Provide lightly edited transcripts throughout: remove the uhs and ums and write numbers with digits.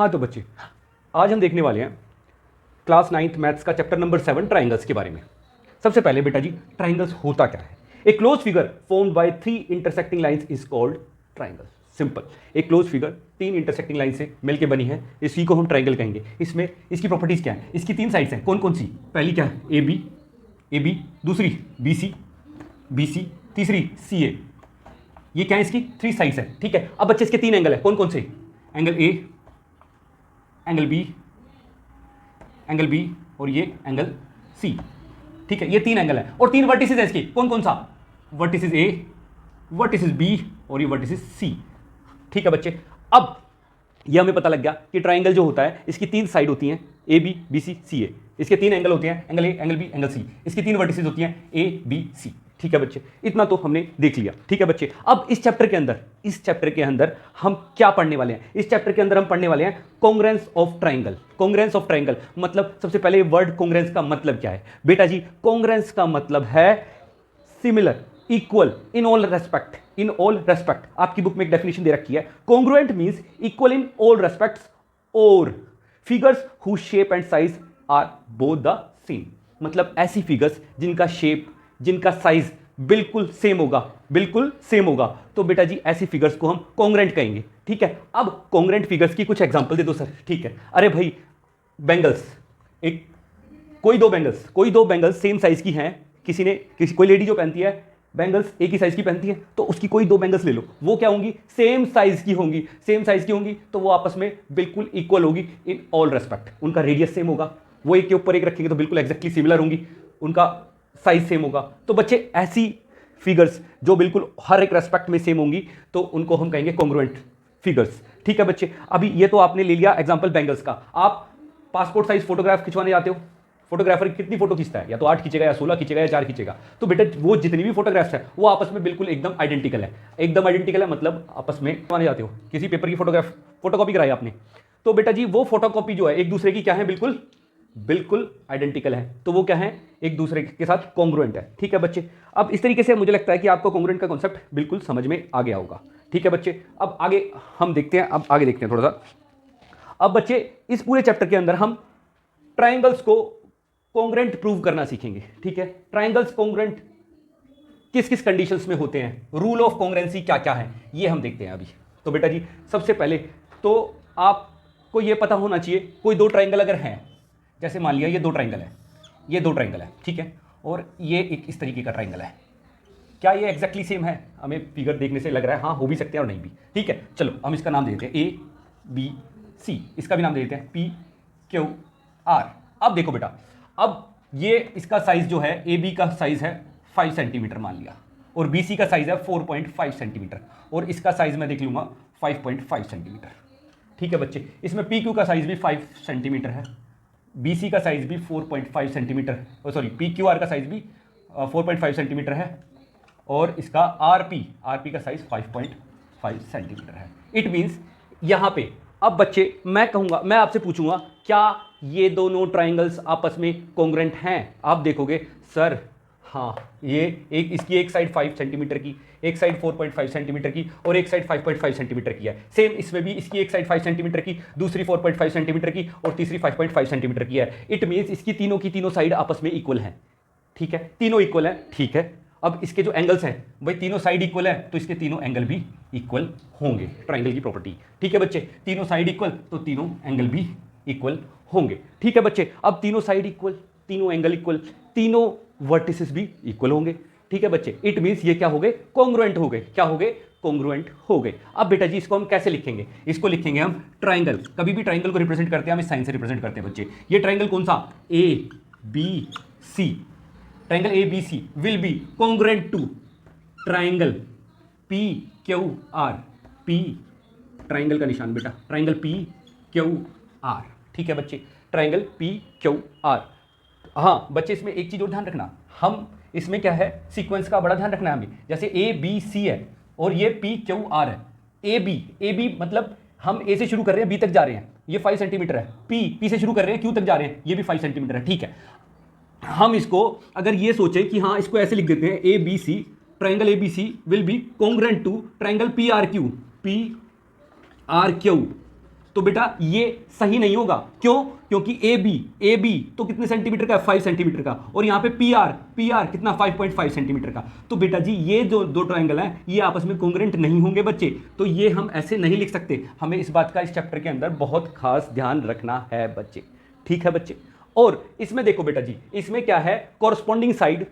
हाँ तो बच्चे, आज हम देखने वाले हैं क्लास 9th मैथ्स का चैप्टर नंबर 7 ट्राइंगल्स के बारे में। सबसे पहले बेटा जी, ट्राइंगल्स होता क्या है? A close figure formed by 3 intersecting lines is called triangle. Simple, एक क्लोज फिगर 3 इंटरसेक्टिंग लाइन से मिलकर बनी है, इसी को हम ट्राइंगल कहेंगे। इसमें इसकी प्रॉपर्टीज क्या है? इसकी 3 साइड्स हैं, कौन कौन सी? पहली क्या है? ए बी, दूसरी बी सी, तीसरी सी ए। ये क्या है? इसकी 3 साइड्स है, ठीक है। अब बच्चे इसके 3 एंगल है, कौन कौन से? एंगल ए, एंगल बी और ये एंगल सी, ठीक है। ये 3 एंगल है और 3 वर्टिसेस है इसकी, कौन कौन सा? वर्टिसेस ए, वर्टिसेस बी और ये वर्टिसेस सी, ठीक है बच्चे। अब ये हमें पता लग गया कि ट्राइंगल जो होता है इसकी 3 साइड होती हैं, ए बी सी सी ए। इसके 3 एंगल होते हैं, angle A, angle B, angle C. इसकी 3 वर्टिसेस होती हैं, ए बी सी, ठीक है बच्चे। इतना तो हमने देख लिया, ठीक है बच्चे। अब इस चैप्टर के अंदर हम क्या पढ़ने वाले हैं? इस चैप्टर के अंदर हम पढ़ने वाले हैं congruence of triangle. Congruence of triangle मतलब, सबसे पहले वर्ड कॉन्ग्रुएंस का मतलब क्या है बेटा जी? कॉन्ग्रुएंस का मतलब है similar, equal, in all respect. In all respect आपकी बुक में एक डेफिनेशन दे रखी है। Congruent means equal in all respects और figures whose shape and size are both the same. मतलब ऐसी फिगर्स जिनका शेप, जिनका साइज बिल्कुल सेम होगा, तो बेटा जी ऐसी फिगर्स को हम कॉन्ग्रुएंट कहेंगे, ठीक है। अब कॉन्ग्रुएंट फिगर्स की कुछ एग्जांपल दे दो सर, ठीक है। अरे भाई, बैंगल्स, कोई दो बैंगल्स सेम साइज की हैं, कोई लेडी जो पहनती है बैंगल्स एक ही साइज की पहनती है, तो उसकी कोई 2 बैंगल्स ले लो, वो क्या होंगी? सेम साइज की होंगी, तो वो आपस में बिल्कुल इक्वल होगी इन ऑल रेस्पेक्ट। उनका रेडियस सेम होगा, वो एक के ऊपर एक रखेंगे तो बिल्कुल एग्जैक्टली सिमिलर होंगी, उनका साइज सेम होगा। तो बच्चे ऐसी फिगर्स जो बिल्कुल हर एक रेस्पेक्ट में सेम होंगी, तो उनको हम कहेंगे कॉन्ग्रुएंट फिगर्स, ठीक है बच्चे। अभी ये तो आपने ले लिया एग्जांपल बैंगल्स का। आप पासपोर्ट साइज फोटोग्राफ खिंचवाने जाते हो, फोटोग्राफर कितनी फोटो खींचता है? या तो 8 खींचेगा, या 16 खींचेगा, या 4 खींचेगा। तो बेटा वो जितनी भी फोटोग्राफ्स है वो आपस में बिल्कुल एकदम आइडेंटिकल है, मतलब आपस में माने जाते हो। किसी पेपर की फोटोकॉपी कराई आपने, तो बेटा जी वो फोटोकॉपी जो है एक दूसरे की क्या है? बिल्कुल आइडेंटिकल है, तो वो क्या है? एक दूसरे के साथ कॉन्ग्रुएंट है, ठीक है बच्चे। अब इस तरीके से मुझे लगता है कि आपको कॉन्ग्रुएंट का कॉन्सेप्ट बिल्कुल समझ में आ गया होगा, ठीक है बच्चे। अब आगे हम देखते हैं, थोड़ा सा। अब बच्चे इस पूरे चैप्टर के अंदर हम ट्राइंगल्स को कॉन्ग्रुएंट प्रूव करना सीखेंगे, ठीक है। ट्राइंगल्स कॉन्ग्रुएंट किस किस कंडीशंस में होते हैं, रूल ऑफ कॉन्ग्रुएंसी क्या क्या है, ये हम देखते हैं अभी। तो बेटा जी सबसे पहले तो आपको ये पता होना चाहिए, कोई 2 ट्राइंगल अगर हैं, जैसे मान लिया ये 2 ट्राइंगल है, ठीक है, और ये एक इस तरीके का ट्राइंगल है। क्या ये एग्जैक्टली सेम है? हमें फिगर देखने से लग रहा है हाँ, हो भी सकते हैं और नहीं भी, ठीक है। चलो हम इसका नाम दे देते हैं ABC, इसका भी नाम दे देते हैं PQR। अब देखो बेटा, अब ये इसका साइज जो है, AB का साइज है 5 सेंटीमीटर मान लिया, और BC का साइज है 4.5 सेंटीमीटर, और इसका साइज मैं देख लूंगा 5.5 सेंटीमीटर, ठीक है बच्चे। इसमें PQ का साइज भी 5 सेंटीमीटर है, BC का साइज भी 4.5 सेंटीमीटर, PQR का साइज भी 4.5 सेंटीमीटर है, और इसका RP का साइज 5.5 सेंटीमीटर है। इट मीन्स यहाँ पे अब बच्चे मैं आपसे पूछूंगा, क्या ये दोनों ट्राइंगल्स आपस में कॉन्ग्रुएंट हैं? आप देखोगे सर हाँ, ये इसकी एक साइड 5 सेंटीमीटर की, एक साइड 4.5 सेंटीमीटर की, और एक साइड 5.5 सेंटीमीटर की है। सेम इसमें भी इसकी एक साइड 5 सेंटीमीटर की, दूसरी 4.5 सेंटीमीटर की, और तीसरी 5.5 सेंटीमीटर की है। इट मीन्स इसकी तीनों साइड आपस में इक्वल हैं, ठीक है, तीनों इक्वल हैं, ठीक है। अब इसके जो एंगल्स हैं भाई, तीनों साइड इक्वल है, तो इसके तीनों एंगल भी इक्वल होंगे, ट्राइंगल की प्रॉपर्टी, ठीक है बच्चे। तीनों साइड इक्वल तो तीनों एंगल भी इक्वल होंगे, ठीक है बच्चे। अब तीनों साइड इक्वल, तीनों एंगल इक्वल, तीनों वर्टिसेस भी इक्वल होंगे, ठीक है बच्चे। इट मीन्स ये क्या हो गए? कॉन्ग्रुएंट हो गए। क्या हो गए? कॉन्ग्रुएंट हो गए। अब बेटा जी इसको हम कैसे लिखेंगे? इसको लिखेंगे हम ट्राइंगल। कभी भी ट्राइंगल को रिप्रेजेंट करते हैं हम इस साइन से रिप्रेजेंट करते हैं बच्चे। ये ट्राइंगल कौन सा? ABC, triangle ABC will be congruent to triangle PQR। P triangle का निशान बेटा, ट्राइंगल PQR, ठीक है बच्चे, ट्राइंगल PQR। हाँ बच्चे, इसमें एक चीज और ध्यान रखना, हम इसमें क्या है, सीक्वेंस का बड़ा ध्यान रखना है हमें। जैसे ABC है और ये PQR है, AB मतलब हम A से शुरू कर रहे हैं B तक जा रहे हैं, ये 5 सेंटीमीटर है। P से शुरू कर रहे हैं Q तक जा रहे हैं, ये भी 5 सेंटीमीटर है, ठीक है। हम इसको अगर ये सोचें कि हाँ, इसको ऐसे लिख देते हैं, ABC, triangle ABC will be congruent to triangle PRQ तो बेटा ये सही नहीं होगा। क्यों? क्योंकि ए बी तो कितने सेंटीमीटर का है? 5 सेंटीमीटर का। और यहां पे पी आर कितना? 5.5 सेंटीमीटर का। तो बेटा जी ये जो दो ट्राइंगल हैं ये आपस में कॉन्ग्रुएंट नहीं होंगे बच्चे, तो ये हम ऐसे नहीं लिख सकते। हमें इस बात का इस चैप्टर के अंदर बहुत खास ध्यान रखना है बच्चे, ठीक है बच्चे। और इसमें देखो बेटा जी, इसमें क्या है? कॉरस्पॉन्डिंग साइड,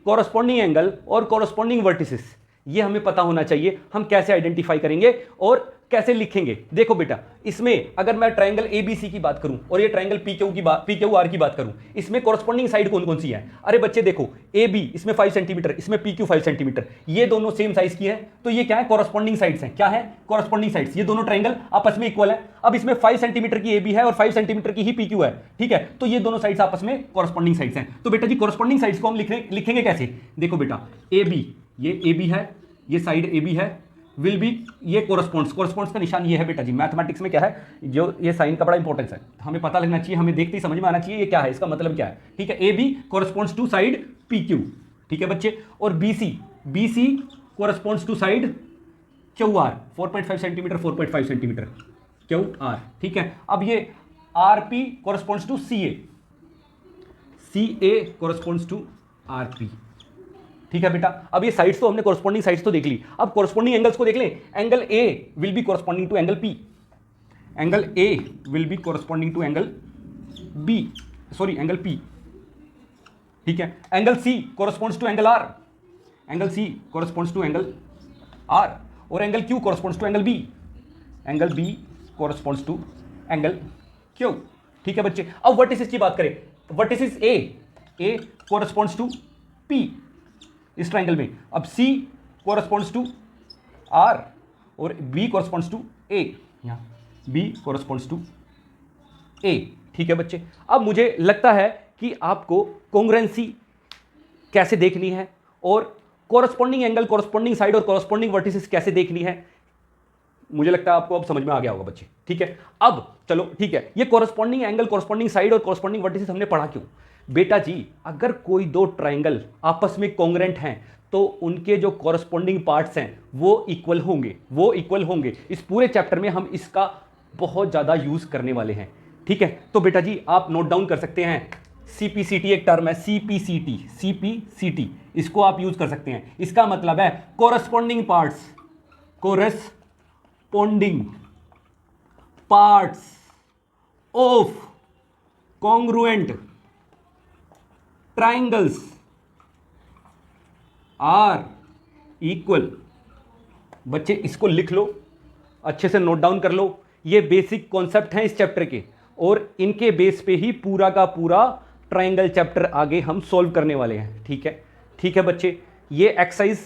कॉरस्पॉन्डिंग एंगल और कॉरस्पॉन्डिंग वर्टिसेस, ये हमें पता होना चाहिए। हम कैसे आइडेंटिफाई करेंगे और कैसे लिखेंगे? देखो बेटा, इसमें अगर मैं ट्रायंगल एबीसी की बात करूं और ये ट्रायंगल पीक्यूआर की बात करूं, इसमें कॉरस्पॉन्डिंग साइड कौन कौन सी है? अरे बच्चे देखो, ए बी इसमें 5 सेंटीमीटर, इसमें पीक्यू 5 सेंटीमीटर, ये दोनों सेम साइज की है, तो ये क्या है? कॉरस्पॉन्डिंग साइड्स हैं। क्या है? Corresponding sides. ये दोनों ट्रायंगल आपस में इक्वल है। अब इसमें 5 सेंटीमीटर की ए बी है और 5 सेंटीमीटर की ही पीक्यू है, ठीक है? तो ये दोनों साइड्स आपस में कॉरस्पॉन्डिंग साइड्स हैं। तो बेटा जी कॉरस्पॉन्डिंग साइड्स को हम लिखेंगे कैसे? देखो बेटा, ए बी, ये ए बी है, ये साइड ए बी है, विल बी, ये कोरस्पॉन्ड्स का निशान ये है बेटा जी। मैथमेटिक्स में क्या है, जो ये साइन का बड़ा इंपॉर्टेंस है, हमें पता लगना चाहिए, हमें देखते ही समझ में आना चाहिए ये क्या है, इसका मतलब क्या है, ठीक है? A B corresponds to side P Q, ठीक है बच्चे। और B C corresponds to side Q R, 4.5 centimetre 4.5 centimetre Q R, ठीक है? अब ये R P corresponds to C A corresponds to R P, ठीक है बेटा। अब ये साइड्स तो हमने कॉरस्पॉन्डिंग साइड्स तो देख ली, अब कॉरस्पॉन्डिंग एंगल्स को देख लें। Angle A will be corresponding to angle P, angle A will be corresponding to angle angle P, ठीक है? Angle C corresponds to angle R, angle C corresponds to angle R. और angle Q corresponds to angle B, angle B corresponds to angle Q, ठीक है बच्चे। अब vertices की बात करें, vertices A corresponds to P इस ट्रायंगल में, अब C कोरस्पॉन्ड्स टू R और B कोरस्पॉन्ड्स टू A, यहाँ B कोरस्पॉन्ड्स टू A, ठीक है बच्चे। अब मुझे लगता है कि आपको कॉन्ग्रुएंसी कैसे देखनी है और कोरस्पॉन्डिंग एंगल, कोरस्पॉन्डिंग साइड और कोरस्पॉन्डिंग वर्टिसेस कैसे देखनी है, मुझे लगता है आपको अब समझ में आ गया होगा बच्चे, ठीक है? अब चलो ठीक है, ये कोरस्पॉन्डिंग एंगल, कोरस्पॉन्डिंग साइड और कोरस्पॉन्डिंग वर्टिसेस हमने पढ़ा क्यों? बेटा जी अगर कोई दो ट्रायंगल आपस में कॉन्ग्रुएंट हैं तो उनके जो कॉरस्पॉन्डिंग पार्ट्स हैं वो इक्वल होंगे। इस पूरे चैप्टर में हम इसका बहुत ज़्यादा यूज़ करने वाले हैं, ठीक है? तो बेटा जी आप नोट डाउन कर सकते हैं, सीपीसीटी एक टर्म है, सीपीसीटी, इसको आप यूज़ कर सकते हैं। इसका मतलब है corresponding parts of congruent triangles are equal. बच्चे इसको लिख लो, अच्छे से नोट डाउन कर लो, ये बेसिक कॉन्सेप्ट हैं इस चैप्टर के और इनके बेस पे ही पूरा का पूरा ट्राइंगल चैप्टर आगे हम सॉल्व करने वाले हैं, ठीक है बच्चे। ये एक्सरसाइज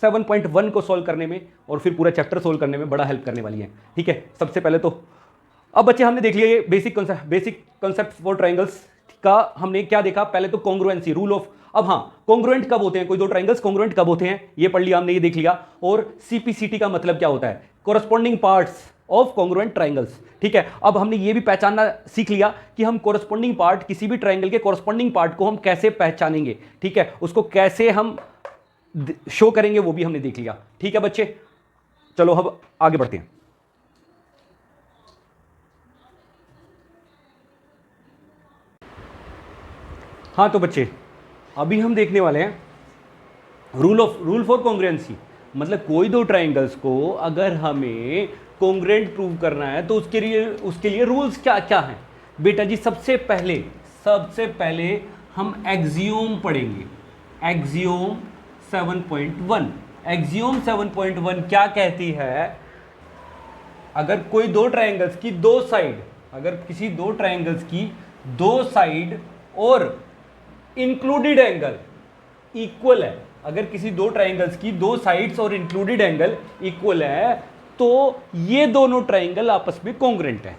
7.1 को सॉल्व करने में और फिर पूरा चैप्टर सॉल्व करने में बड़ा हेल्प करने वाली है, ठीक है? सबसे पहले तो अब बच्चे हमने देख लिया ये बेसिक कॉन्सेप्ट फॉर ट्राइंगल्स का। हमने क्या देखा? पहले तो कॉन्ग्रुएंसी, रूल ऑफ। अब हाँ, कॉन्ग्रुएंट कब होते हैं कोई दो ट्राइंगल्स? कॉन्ग्रुएंट कब होते हैं ये पढ़ लिया हमने, ये देख लिया। और सीपीसीटी का मतलब क्या होता है? Corresponding parts of congruent triangles, ठीक है? अब हमने ये भी पहचानना सीख लिया कि हम कॉरस्पॉन्डिंग पार्ट, किसी भी ट्राइंगल के कॉरस्पॉन्डिंग पार्ट को हम कैसे पहचानेंगे, ठीक है? उसको कैसे हम शो करेंगे वो भी हमने देख लिया, ठीक है बच्चे? चलो अब आगे बढ़ते हैं। हाँ तो बच्चे अभी हम देखने वाले हैं रूल फॉर कॉन्ग्रुएंसी। मतलब कोई दो ट्राइंगल्स को अगर हमें कॉन्ग्रुएंट प्रूव करना है तो उसके लिए रूल्स क्या क्या हैं बेटा जी? सबसे पहले हम एक्सियोम पढ़ेंगे, एक्सियोम 7.1। एक्सियोम 7.1 क्या कहती है? अगर कोई दो ट्राइंगल्स की दो साइड, अगर किसी दो ट्राइंगल्स की दो साइड और इंक्लूडेड एंगल इक्वल है, अगर किसी दो ट्राइंगल्स की दो साइड्स और इंक्लूडेड एंगल इक्वल है तो ये दोनों ट्राइंगल आपस में कॉन्ग्रुएंट है,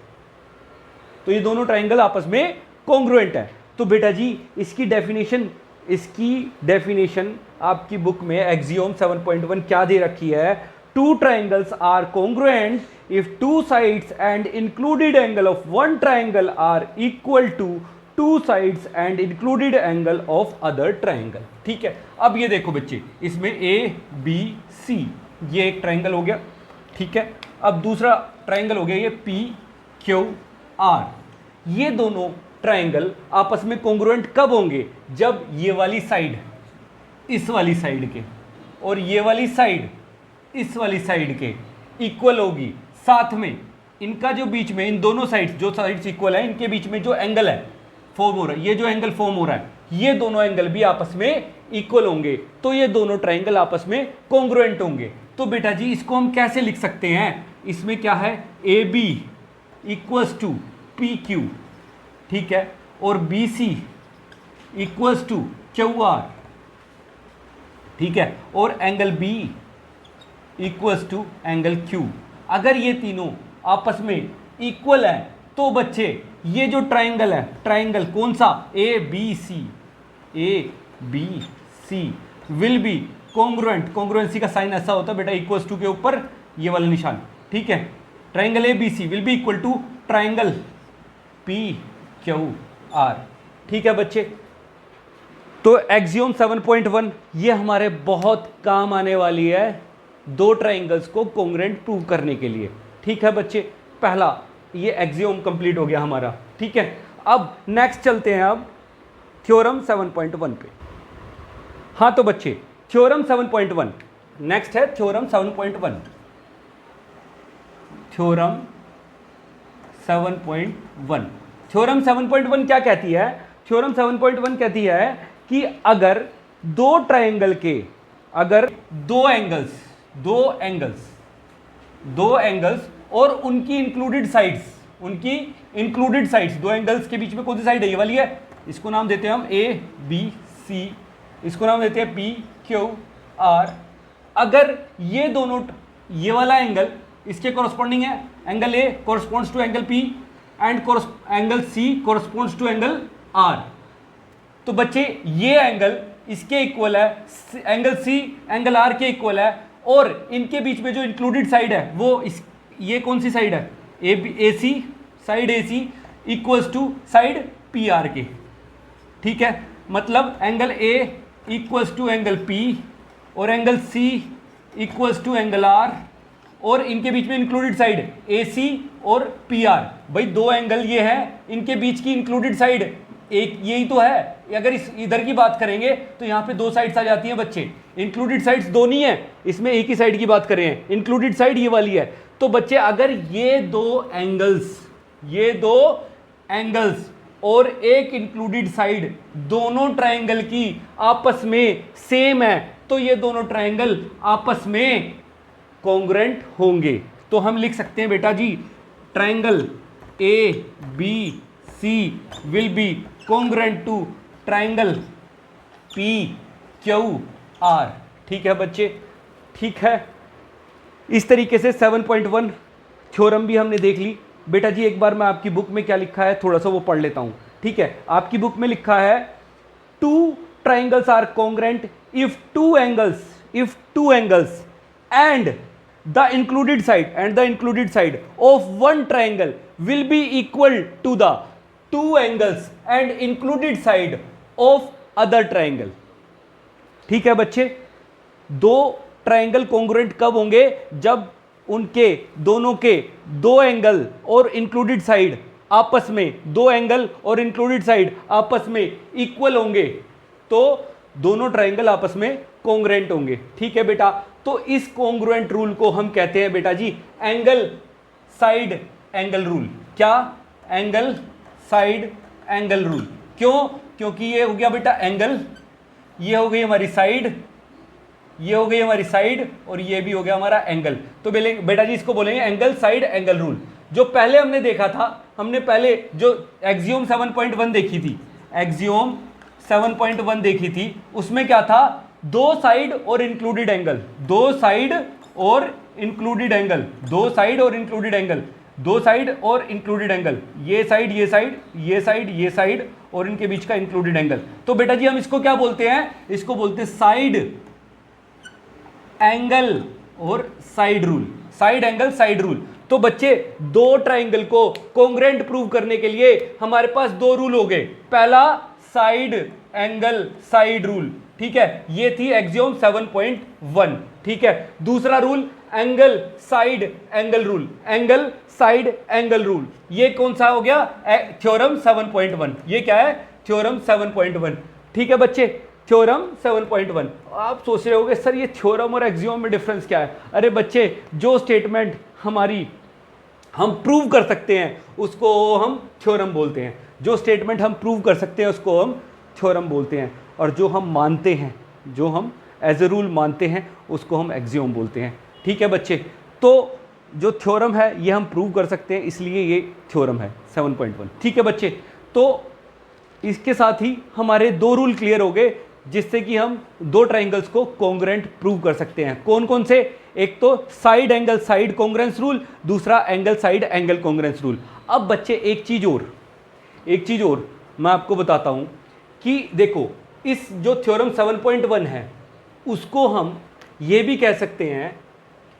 तो ये दोनों ट्राइंगल आपस में कॉन्ग्रुएंट है। तो बेटा जी इसकी डेफिनेशन आपकी बुक में एक्सियोम 7.1 क्या दे रखी है? Two triangles are congruent if two sides and included angle of one triangle are equal to two sides and included angle of other triangle, ठीक है? अब ये देखो बच्चे, इसमें ए बी सी ये एक ट्राइंगल हो गया, ठीक है? अब दूसरा ट्राइंगल हो गया ये पी क्यू आर, ये दोनों ट्राइंगल आपस में कॉन्ग्रुएंट कब होंगे? जब ये वाली साइड इस वाली साइड के और ये वाली साइड इस वाली साइड के इक्वल होगी। साथ में इनका जो बीच में इन दोनों साइड्स, जो साइड्स इक्वल है, इनके बीच में जो एंगल है फॉर्म हो रहा है, ये जो एंगल फॉर्म हो रहा है, ये दोनों एंगल भी आपस में इक्वल होंगे, तो ये दोनों ट्राइंगल आपस में कॉन्ग्रुएंट होंगे। तो बेटा जी इसको हम कैसे लिख सकते हैं? इसमें क्या है, A B equals to P Q, ठीक है, और B C equals to Q R, ठीक है, और angle B equals to angle Q. अगर ये तीनों आपस में इक्वल है तो बच्चे ये जो ट्राइंगल है, ट्राइंगल कौन सा, A B C will be congruent. Congruency का साइन ऐसा होता है बेटा, इक्वल्स टू के ऊपर ये वाला निशान, ठीक है। Triangle A B C will be equal to triangle P Q R, ठीक है बच्चे। तो एक्सियोम 7.1 ये हमारे बहुत काम आने वाली है दो ट्राइंगल्स को कॉन्ग्रुएंट प्रूव करने के लिए, ठीक है बच्चे। पहला ये एक्सियोम कंप्लीट हो गया हमारा, ठीक है। अब नेक्स्ट चलते हैं अब थ्योरम 7.1 पे। हाँ तो बच्चे थ्योरम 7.1 नेक्स्ट है, थ्योरम 7.1। थ्योरम 7.1, थ्योरम 7.1 क्या कहती है? थ्योरम 7.1 कहती है कि अगर दो ट्राइंगल के, अगर दो एंगल्स और उनकी इंक्लूडेड साइड्स, दो एंगल्स के बीच में कौन सी साइड है, ये वाली है, इसको नाम देते हैं हम ए बी सी, इसको नाम देते हैं पी क्यू आर। अगर ये दोनों, ये वाला एंगल इसके कॉरस्पॉन्डिंग है, angle A corresponds to angle P and angle C corresponds to angle R, तो बच्चे ये एंगल इसके इक्वल है, एंगल सी एंगल आर के इक्वल है, और इनके बीच में जो इंक्लूडेड साइड है वो ये कौन सी साइड है, A C, side A C equals to side P R के, ठीक है। मतलब angle A equals to angle P और angle C equals to angle R, और इनके बीच में इंक्लूडेड साइड ए सी और पी आर। भाई दो एंगल ये है, इनके बीच की इंक्लूडेड साइड एक यही तो है। अगर इस इधर की बात करेंगे तो यहाँ पे दो साइड्स आ जाती हैं बच्चे, इंक्लूडेड साइड्स दो नहीं है, इसमें एक ही साइड की बात कर रहे हैं, इंक्लूडेड साइड ये वाली है। तो बच्चे अगर ये दो एंगल्स और एक इंक्लूडेड साइड दोनों ट्राइंगल की आपस में सेम है, तो ये दोनों ट्राइंगल आपस में कॉन्ग्रुएंट होंगे। तो हम लिख सकते हैं बेटा जी, triangle A B C will be congruent to triangle P Q R, ठीक है बच्चे, ठीक है। इस तरीके से 7.1 थ्योरम भी हमने देख ली। बेटा जी एक बार मैं आपकी बुक में क्या लिखा है थोड़ा सा वो पढ़ लेता हूं, ठीक है। आपकी बुक में लिखा है two triangles are congruent if two angles and the included side of one triangle will be equal to the two angles and included side of other triangle, ठीक है बच्चे। दो ट्राइंगल कॉन्ग्रुएंट कब होंगे? जब उनके दोनों के दो एंगल और इंक्लूडेड साइड आपस में, दो एंगल और इंक्लूडेड साइड आपस में इक्वल होंगे, तो दोनों ट्राइंगल आपस में कॉन्ग्रुएंट होंगे, ठीक है बेटा। तो इस कॉन्ग्रुएंट रूल को हम कहते हैं बेटा जी एंगल साइड एंगल रूल। क्या? Angle side angle rule. क्यों? क्योंकि ये हो गया बेटा एंगल, ये हो गई हमारी साइड, ये हो गई हमारी साइड, और ये भी हो गया हमारा एंगल। तो बेटा जी इसको बोलेंगे एंगल साइड एंगल रूल। जो पहले हमने देखा था, हमने पहले जो एक्सियोम 7.1 देखी थी, एक्सियोम 7.1 देखी थी, उसमें क्या था? दो साइड और इंक्लूडेड एंगल, दो साइड और इंक्लूडेड एंगल, दो साइड और इंक्लूडेड एंगल, दो साइड और इंक्लूडेड एंगल, ये साइड ये साइड ये साइड ये साइड और इनके बीच का इंक्लूडेड एंगल। तो बेटा जी हम इसको क्या बोलते हैं? इसको बोलते हैं साइड एंगल और side rule, side angle side rule. तो बच्चे दो ट्राइंगल को कॉन्ग्रुएंट प्रूव करने के लिए हमारे पास दो रूल हो गए। पहला साइड एंगल साइड रूल, ठीक है, ये थी एक्सियोम 7.1, ठीक है। दूसरा rule angle side angle rule, angle side angle rule, ये कौन सा हो गया? थ्योरम 7.1। ये क्या है? थ्योरम 7.1। ठीक है बच्चे, थ्योरम 7.1। आप सोच रहे होगे सर ये थ्योरम और एक्सियोम में डिफरेंस क्या है? अरे बच्चे, जो स्टेटमेंट हमारी हम प्रूव कर सकते हैं उसको हम थ्योरम बोलते हैं, जो स्टेटमेंट हम प्रूव कर सकते हैं उसको हम थ्योरम बोलते हैं, और जो हम मानते हैं, जो हम एज ए रूल मानते हैं उसको हम एक्सियोम बोलते हैं। ठीक है बच्चे, तो जो थ्योरम है ये हम प्रूव कर सकते हैं, इसलिए ये थ्योरम है 7.1। ठीक है बच्चे, तो इसके साथ ही हमारे दो रूल क्लियर हो गए जिससे कि हम दो ट्राइंगल्स को कॉन्ग्रुएंट प्रूव कर सकते हैं। कौन कौन से? एक तो side angle side congruence rule, दूसरा angle side angle congruence rule. अब बच्चे एक चीज और मैं आपको बताता हूं कि देखो, इस जो थ्योरम 7.1 है उसको हम ये भी कह सकते हैं,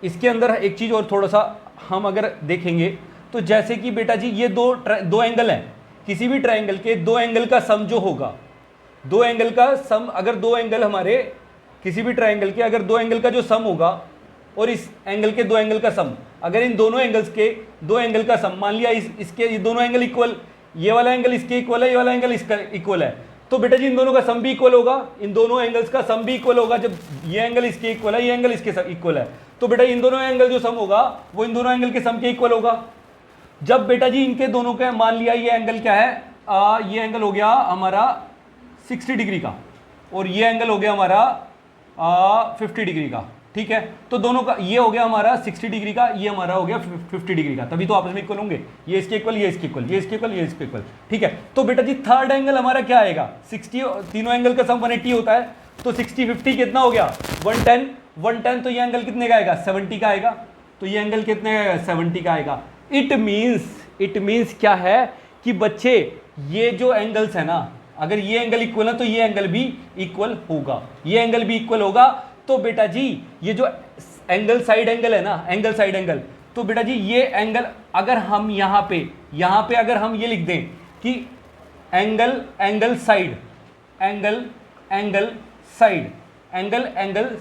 इसके अंदर एक चीज और थोड़ा सा हम अगर देखेंगे तो जैसे कि बेटा जी ये दो एंगल है, किसी भी ट्राइंगल के दो एंगल का सम जो होगा, दो एंगल का सम, अगर दो एंगल हमारे किसी भी ट्राइंगल के अगर दो एंगल का जो सम होगा और इस एंगल के दो एंगल का सम, अगर इन दोनों एंगल्स के दो एंगल का सम, मान लिया इसके ये दोनों एंगल इक्वल, ये वाला एंगल इसके इक्वल है, ये वाला एंगल इसका इक्वल है, तो बेटा जी इन दोनों का सम भी इक्वल होगा, इन दोनों एंगल्स का सम भी इक्वल होगा। जब ये एंगल इसके इक्वल है, ये एंगल इसके इक्वल है, तो बेटा इन दोनों एंगल जो सम होगा वो इन दोनों एंगल के सम के इक्वल होगा। जब बेटा जी इनके दोनों का, मान लिया ये एंगल क्या है, ये एंगल हो गया हमारा 60 डिग्री का और ये एंगल हो गया हमारा 50 डिग्री का। ठीक है, तो दोनों का ये हो गया हमारा 60 डिग्री का, ये हमारा हो गया 50 डिग्री का, तभी तो आपस में इक्वल होंगे, ये इसके इक्वल, ये इसके इक्वल, ये इसके इक्वल, ये इसके इक्वल। ठीक है, तो बेटा जी थर्ड एंगल हमारा क्या आएगा? 60, तीनों एंगल का सम 180 होता है, तो 60 50 कितना हो गया? 110। 110 तो ये एंगल कितने का आएगा? 70 का आएगा। तो ये एंगल कितने का आएगा? 70 का आएगा। इट मीन्स क्या है कि बच्चे ये जो एंगल्स है ना, अगर ये एंगल इक्वल है तो ये एंगल भी इक्वल होगा, ये एंगल भी इक्वल होगा। तो बेटा जी ये जो एंगल साइड एंगल है ना, एंगल साइड एंगल, तो बेटा जी ये एंगल अगर हम यहाँ पे अगर हम ये लिख दें कि एंगल साइड एंगल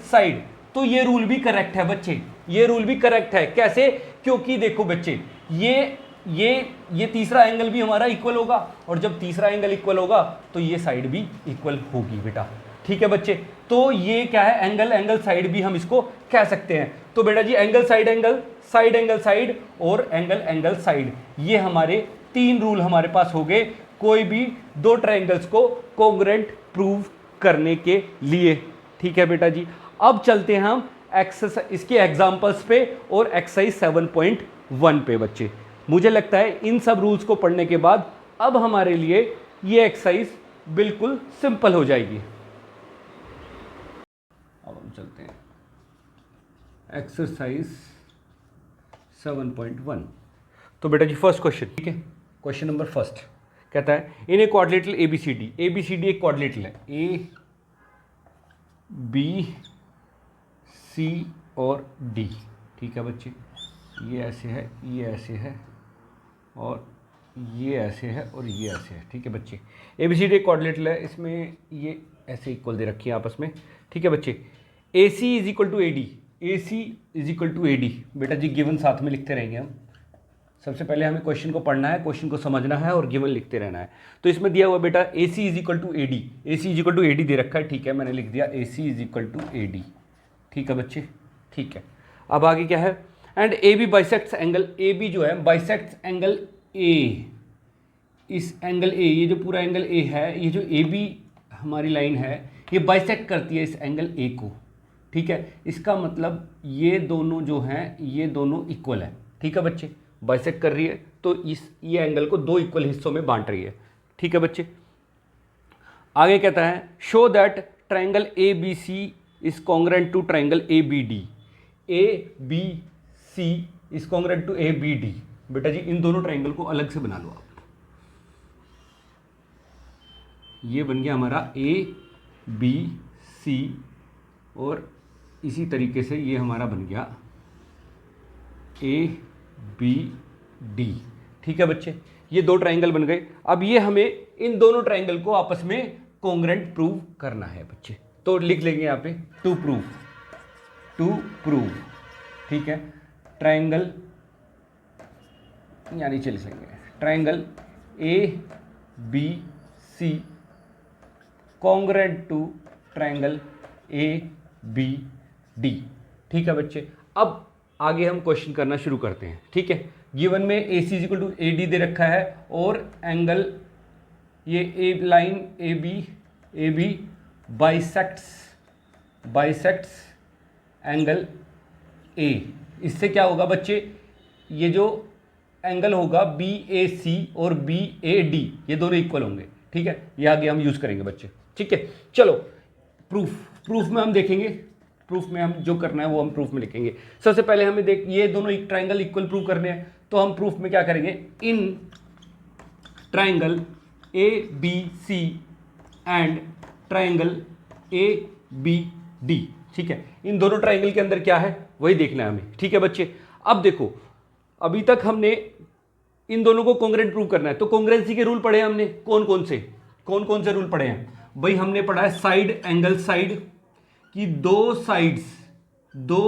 साइड, तो ये रूल भी करेक्ट है बच्चे, ये रूल भी करेक्ट है। कैसे? क्योंकि देखो बच्चे, ये तीसरा एंगल भी हमारा इक्वल होगा, और जब तीसरा एंगल इक्वल होगा तो ये साइड भी इक्वल होगी बेटा। ठीक है बच्चे, तो ये क्या है? एंगल साइड भी हम इसको कह सकते हैं। तो बेटा जी एंगल साइड और एंगल साइड, ये हमारे तीन रूल हमारे पास हो गए कोई भी दो ट्रायंगल्स को कॉन्ग्रुएंट प्रूव करने के लिए। ठीक है बेटा जी, अब चलते हैं हम एक्सरसाइज इसके एग्जांपल्स पे और एक्सरसाइज 7.1 पे बच्चे। मुझे लगता है इन सब रूल्स को पढ़ने के बाद अब हमारे लिए ये एक्सरसाइज बिल्कुल सिंपल हो जाएगी। अब हम चलते हैं एक्सरसाइज 7.1। तो बेटा जी फर्स्ट क्वेश्चन, ठीक है, क्वेश्चन नंबर फर्स्ट कहता है इन ए क्वाड्रिलेटरल एबीसीडी एक क्वाड्रिलेटरल है, ए बी सी और डी। ठीक है बच्चे, ये ऐसे है, ये ऐसे है, और ये ऐसे है, और ये ऐसे है। ठीक है बच्चे, एबीसीडी एक क्वाड्रिलेटरल है, इसमें ये ऐसे इक्वल दे रखी है आपस में। ठीक है बच्चे, A C is equal to A D, A C is equal to A D. बेटा जी गिवन साथ में लिखते रहेंगे हम। सबसे पहले हमें क्वेश्चन को पढ़ना है, क्वेश्चन को समझना है और गिवन लिखते रहना है। तो इसमें दिया हुआ बेटा A C is equal to A D, A C is equal to A D दे रखा है। ठीक है, मैंने लिख दिया A C is equal to A D. ठीक है बच्चे, ठीक है। अब आगे क्या है, and A B bisects angle, A B जो है बाइसेक्ट्स एंगल ए, इस एंगल ए, ये जो पूरा एंगल ए है, ये जो ए बी हमारी लाइन है ये बाइसेक्ट करती है इस एंगल ए को। ठीक है, इसका मतलब ये दोनों जो हैं ये दोनों इक्वल है। ठीक है बच्चे, बाइसेक्ट कर रही है तो ये एंगल को दो इक्वल हिस्सों में बांट रही है। ठीक है बच्चे, आगे कहता है show that triangle A B C is congruent to triangle A B D, A B C is congruent to A B D. बेटा जी इन दोनों ट्राइंगल को अलग से बना लो आप। ये बन गया हमारा ए बी सी, और इसी तरीके से ये हमारा बन गया ए बी डी। ठीक है बच्चे, ये दो ट्राइंगल बन गए। अब ये हमें इन दोनों ट्राइंगल को आपस में कॉन्ग्रुएंट प्रूव करना है बच्चे। तो लिख लेंगे यहाँ पे टू प्रूव। ठीक है, ट्रायंगल यानी चल सकेंगे triangle ABC congruent to triangle ABD। ठीक है बच्चे, अब आगे हम क्वेश्चन करना शुरू करते हैं। ठीक है, गिवन में AC इक्वल टू AD दे रखा है और एंगल ये a line AB bisects angle A। इससे क्या होगा बच्चे, ये जो एंगल होगा BAC और BAD ये दोनों इक्वल होंगे। ठीक है, ये आगे हम यूज करेंगे बच्चे। ठीक है, चलो प्रूफ में हम देखेंगे, प्रूफ में हम जो करना है वो हम प्रूफ में लिखेंगे। सबसे पहले हमें देख, ये दोनों एक ट्राइंगल इक्वल प्रूव करने हैं, तो हम प्रूफ में क्या करेंगे, in triangle ABC and triangle ABD। ठीक है, इन दोनों ट्राइंगल के अंदर क्या है वही देखना है हमें। ठीक है बच्चे, अब देखो अभी तक हमने इन दोनों को कॉन्ग्रुएंट प्रूव करना है, तो कॉन्ग्रुएंसी के रूल पढ़े हैं हमने, कौन कौन से रूल पढ़े हैं भाई। हमने पढ़ा है साइड एंगल साइड की, दो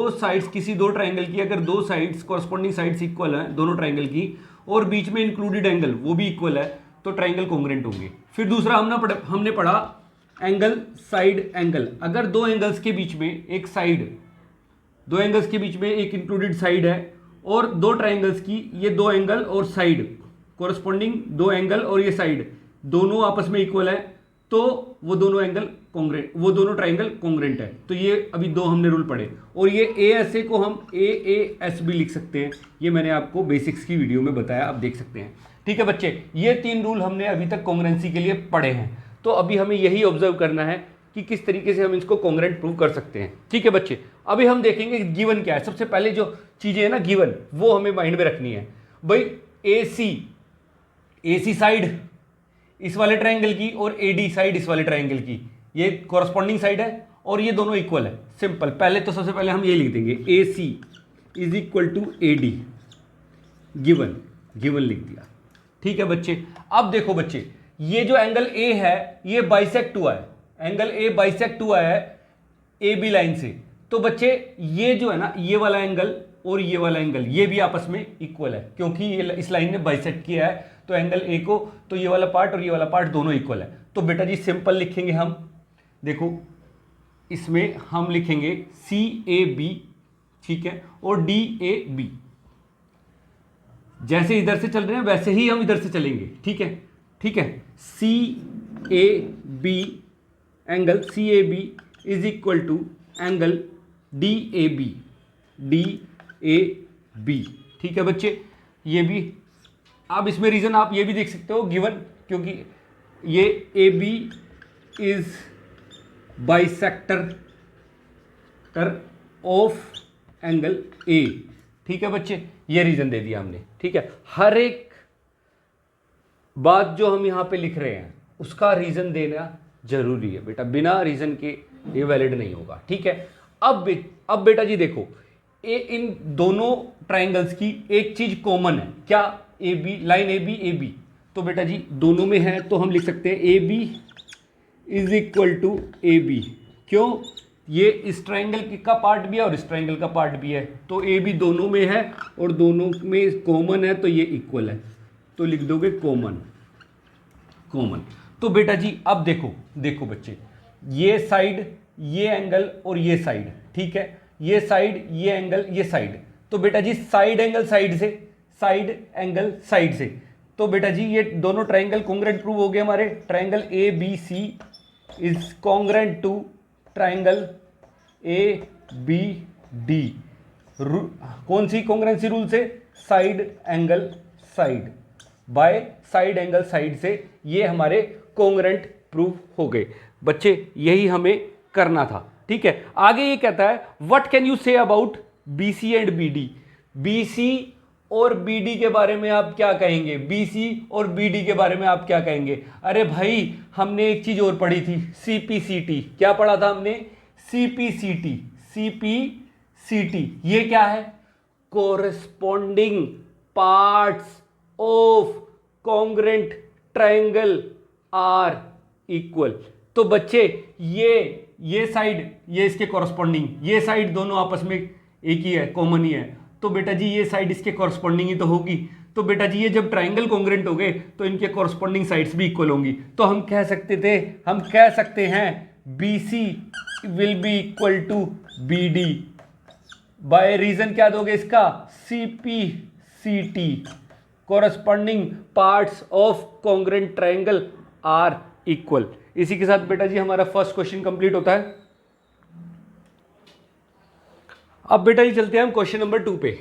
साइड्स किसी दो ट्राइंगल की अगर दो साइड्स कॉरस्पॉन्डिंग साइड्स इक्वल हैं दोनों ट्राइंगल की और बीच में इंक्लूडेड एंगल वो भी इक्वल है तो ट्राइंगल कॉन्ग्रुएंट होंगे। फिर दूसरा हमने पढ़ा एंगल साइड एंगल, अगर दो एंगल्स के बीच में एक साइड, दो एंगल्स के बीच में एक इंक्लूडेड साइड है और दो ट्राइंगल्स की ये दो एंगल और साइड कॉरस्पॉन्डिंग दो एंगल और ये साइड दोनों आपस में इक्वल है तो वो दोनों एंगल कॉन्ग्रुएंट, वो दोनों ट्राइंगल कॉन्ग्रुएंट है। तो ये अभी दो हमने रूल पढ़े और ये ASA को हम AAS भी लिख सकते हैं, ये मैंने आपको बेसिक्स की वीडियो में बताया, आप देख सकते हैं। ठीक है बच्चे, ये तीन रूल हमने अभी तक कॉन्ग्रुएंसी के लिए पढ़े हैं, तो अभी हमें यही ऑब्जर्व करना है कि किस तरीके से हम इसको कॉन्ग्रुएंट प्रूव कर सकते हैं। ठीक है बच्चे, अभी हम देखेंगे गिवन क्या है। सबसे पहले जो चीजें है ना गिवन, वो हमें माइंड में रखनी है भाई। AC साइड इस वाले ट्राइंगल की और AD साइड इस वाले ट्राइंगल की, ये कॉरस्पॉन्डिंग साइड है और ये दोनों इक्वल है। सिंपल, पहले तो सबसे पहले हम ये लिख देंगे AC is equal to AD, given लिख दिया। ठीक है बच्चे, अब देखो बच्चे, ये जो एंगल A है ये बाइसेक्ट हुआ है, एंगल A बाइसेक्ट हुआ है AB लाइन से, तो बच्चे ये जो है ना ये वाला एंगल और ये वाला एंगल ये भी आपस में इक्वल है क्योंकि ये इस लाइन ने बाइसेक्ट किया है, तो एंगल A को, तो ये वाला पार्ट और ये वाला पार्ट दोनों इक्वल है। तो बेटा जी सिंपल लिखेंगे हम, देखो इसमें हम लिखेंगे CAB, ठीक है, और DAB। जैसे इधर से चल रहे हैं वैसे ही हम इधर से चलेंगे। ठीक है, CAB angle CAB is equal to angle DAB। ठीक है बच्चे, ये भी आप इसमें रीजन आप ये भी देख सकते हो गिवन, क्योंकि ये AB is bisector of angle A। ठीक है बच्चे, ये रीजन दे दिया हमने। ठीक है, हर एक बात जो हम यहां पे लिख रहे हैं उसका रीजन देना जरूरी है बेटा, बिना रीजन के ये वैलिड नहीं होगा। ठीक है, अब बेटा जी देखो, इन दोनों ट्राइंगल्स की एक चीज कॉमन है, क्या, AB लाइन AB, तो बेटा जी दोनों में है तो हम लिख सकते हैं AB is equal to AB। क्यों, ये इस ट्राइंगल का पार्ट भी है और इस ट्राइंगल का पार्ट भी है, तो AB दोनों में है और दोनों में कॉमन है तो ये इक्वल है, तो लिख दोगे कॉमन। तो बेटा जी अब देखो बच्चे, ये साइड, ये एंगल और ये साइड, ठीक है, ये साइड, ये एंगल, ये साइड, तो बेटा जी साइड एंगल साइड से, तो बेटा जी ये दोनों ट्राइंगल कॉन्ग्रुएंट प्रूव हो गए हमारे। Triangle ABC is congruent to triangle ABD। कौन सी कॉन्ग्रुएंसी रूल से, side angle side by side angle side से, ये हमारे कॉन्ग्रुएंट प्रूव हो गए बच्चे, यही हमें करना था। ठीक है, आगे ये कहता है what can you say about BC and BD। BC और BD के बारे में आप क्या कहेंगे, BC और BD के बारे में आप क्या कहेंगे। अरे भाई हमने एक चीज और पढ़ी थी, CPCT। क्या पढ़ा था हमने, CPCT। ये क्या है, corresponding parts of congruent triangle are equal. तो बच्चे ये साइड, ये इसके कॉरस्पॉन्डिंग, ये साइड दोनों आपस में एक ही है, कॉमन ही है, तो बेटा जी ये साइड इसके कॉरस्पॉन्डिंग ही तो होगी। तो बेटा जी ये जब ट्राइंगल कॉन्ग्रुएंट हो गए तो इनके कॉरस्पॉन्डिंग साइड्स भी इक्वल होंगी। तो हम कह सकते हैं BC will be equal to BD by reason क्या दोगे इसका, CPCT, corresponding parts of congruent triangle are equal. इसी के साथ बेटा जी हमारा फर्स्ट क्वेश्चन कंप्लीट होता है। अब बेटा जी चलते हैं हम क्वेश्चन नंबर 2 पे।